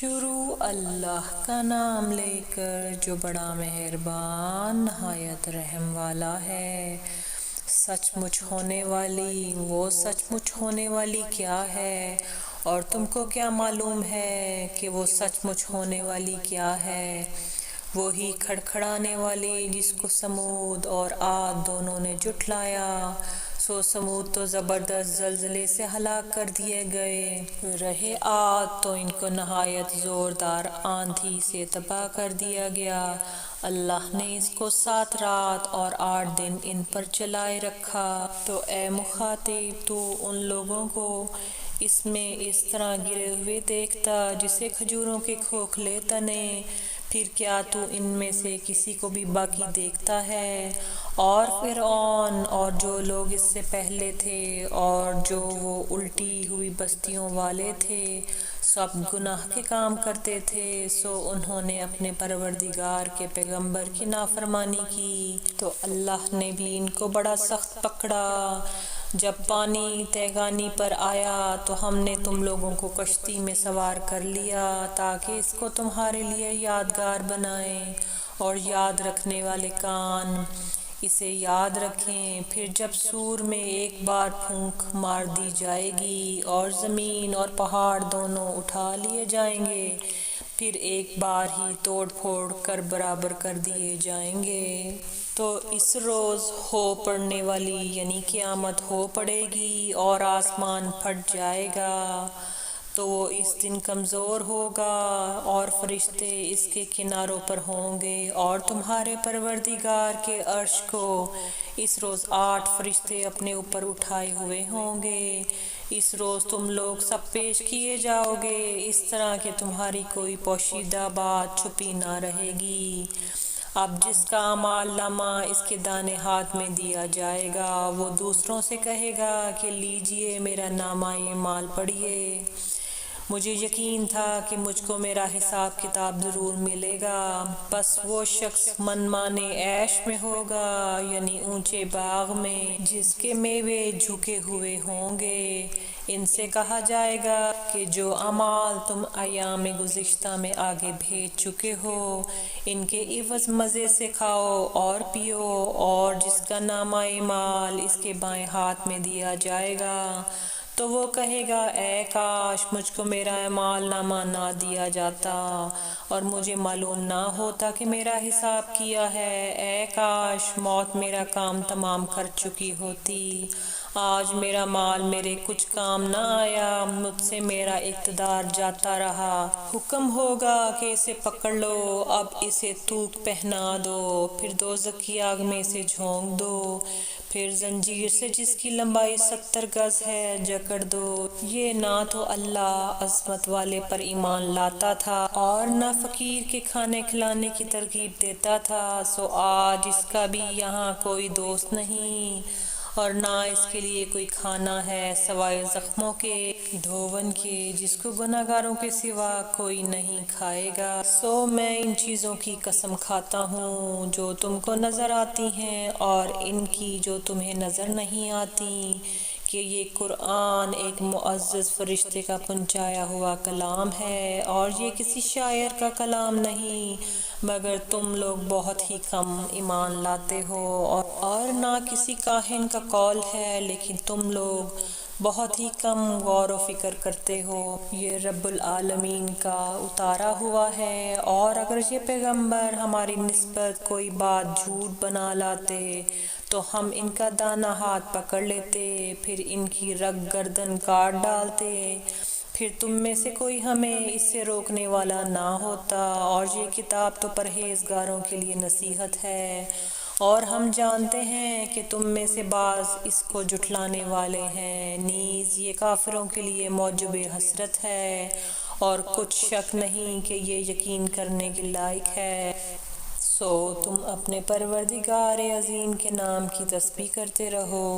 شروع اللہ کا نام لے کر جو بڑا مہربان نہایت رحم والا ہے۔ سچ مچ ہونے والی، وہ سچ مچ ہونے والی کیا ہے؟ اور تم کو کیا معلوم ہے کہ وہ سچ مچ ہونے والی کیا ہے؟ وہی کھڑکھڑانے والی جس کو سمود اور عاد دونوں نے جھٹلایا۔ سو سمود تو زبردست زلزلے سے ہلاک کر دیے گئے، رہے عاد تو ان کو نہایت زوردار آندھی سے تباہ کر دیا گیا۔ اللہ نے اس کو 7 رات اور 8 دن ان پر چلائے رکھا۔ تو اے مخاطب، تو ان لوگوں کو اس میں اس طرح گرے ہوئے دیکھتا جسے کھجوروں کے کھوکھلے تنے، پھر کیا تو ان میں سے کسی کو بھی باقی دیکھتا ہے؟ اور فرعون اور جو لوگ اس سے پہلے تھے اور جو وہ الٹی ہوئی بستیوں والے تھے، سب گناہ کے کام کرتے تھے، سو انہوں نے اپنے پروردگار کے پیغمبر کی نافرمانی کی، تو اللہ نے بھی ان کو بڑا سخت پکڑا۔ جب پانی تہگانی پر آیا تو ہم نے تم لوگوں کو کشتی میں سوار کر لیا تاکہ اس کو تمہارے لیے یادگار بنائیں اور یاد رکھنے والے کان اسے یاد رکھیں۔ پھر جب سور میں ایک بار پھونک مار دی جائے گی اور زمین اور پہاڑ دونوں اٹھا لیے جائیں گے، پھر ایک بار ہی توڑ پھوڑ کر برابر کر دیے جائیں گے۔ تو اس روز ہو پڑنے والی یعنی قیامت ہو پڑے گی اور آسمان پھٹ جائے گا، تو وہ اس دن کمزور ہوگا اور فرشتے اس کے کناروں پر ہوں گے، اور تمہارے پروردگار کے عرش کو اس روز 8 فرشتے اپنے اوپر اٹھائے ہوئے ہوں گے۔ اس روز تم لوگ سب پیش کیے جاؤ گے، اس طرح کہ تمہاری کوئی پوشیدہ بات چھپی نہ رہے گی۔ اب جس کا اعمال نامہ اس کے دائیں ہاتھ میں دیا جائے گا، وہ دوسروں سے کہے گا کہ لیجئے میرا نامہ اعمال پڑھیے۔ مجھے یقین تھا کہ مجھ کو میرا حساب کتاب ضرور ملے گا۔ بس وہ شخص من مانے عیش میں ہوگا، یعنی اونچے باغ میں جس کے میوے جھکے ہوئے ہوں گے۔ ان سے کہا جائے گا کہ جو اعمال تم ایام گزشتہ میں آگے بھیج چکے ہو، ان کے عوض مزے سے کھاؤ اور پیو، اور جس کا نامہ اعمال اس کے بائیں ہاتھ میں دیا جائے گا تو وہ کہے گا اے کاش مجھ کو میرا اعمال نامہ نہ دیا جاتا اور مجھے معلوم نہ ہوتا کہ میرا حساب کیا ہے، اے کاش موت میرا کام تمام کر چکی ہوتی، آج میرا مال میرے کچھ کام نہ آیا، مجھ سے میرا اقتدار جاتا رہا۔ حکم ہوگا کہ اسے پکڑ لو، اب اسے توق پہنا دو، پھر دوزخ کی آگ میں اسے جھونک دو، پھر زنجیر سے جس کی لمبائی 70 گز ہے جکڑ دو۔ یہ نہ تو اللہ عظمت والے پر ایمان لاتا تھا اور نہ فقیر کے کھانے کھلانے کی ترغیب دیتا تھا، سو آج اس کا بھی یہاں کوئی دوست نہیں اور نہ اس کے لیے کوئی کھانا ہے سوائے زخموں کے دھون کے، جس کو گناہ گاروں کے سوا کوئی نہیں کھائے گا۔ سو میں ان چیزوں کی قسم کھاتا ہوں جو تم کو نظر آتی ہیں اور ان کی جو تمہیں نظر نہیں آتی، کہ یہ قرآن ایک معزز فرشتے کا پہنچایا ہوا کلام ہے اور یہ کسی شاعر کا کلام نہیں، مگر تم لوگ بہت ہی کم ایمان لاتے ہو، اور نہ کسی کاہن کا قول ہے لیکن تم لوگ بہت ہی کم غور و فکر کرتے ہو۔ یہ رب العالمین کا اتارا ہوا ہے، اور اگر یہ پیغمبر ہماری نسبت کوئی بات جھوٹ بنا لاتے تو ہم ان کا دانا ہاتھ پکڑ لیتے، پھر ان کی رگ گردن کاٹ ڈالتے، پھر تم میں سے کوئی ہمیں اس سے روکنے والا نہ ہوتا، اور یہ کتاب تو پرہیزگاروں کے لیے نصیحت ہے، اور ہم جانتے ہیں کہ تم میں سے بعض اس کو جھٹلانے والے ہیں، نیز یہ کافروں کے لیے موجب حسرت ہے، اور کچھ شک نہیں کہ یہ یقین کرنے کے لائق ہے۔ سو تم اپنے پروردگار عظیم کے نام کی تسبیح کرتے رہو۔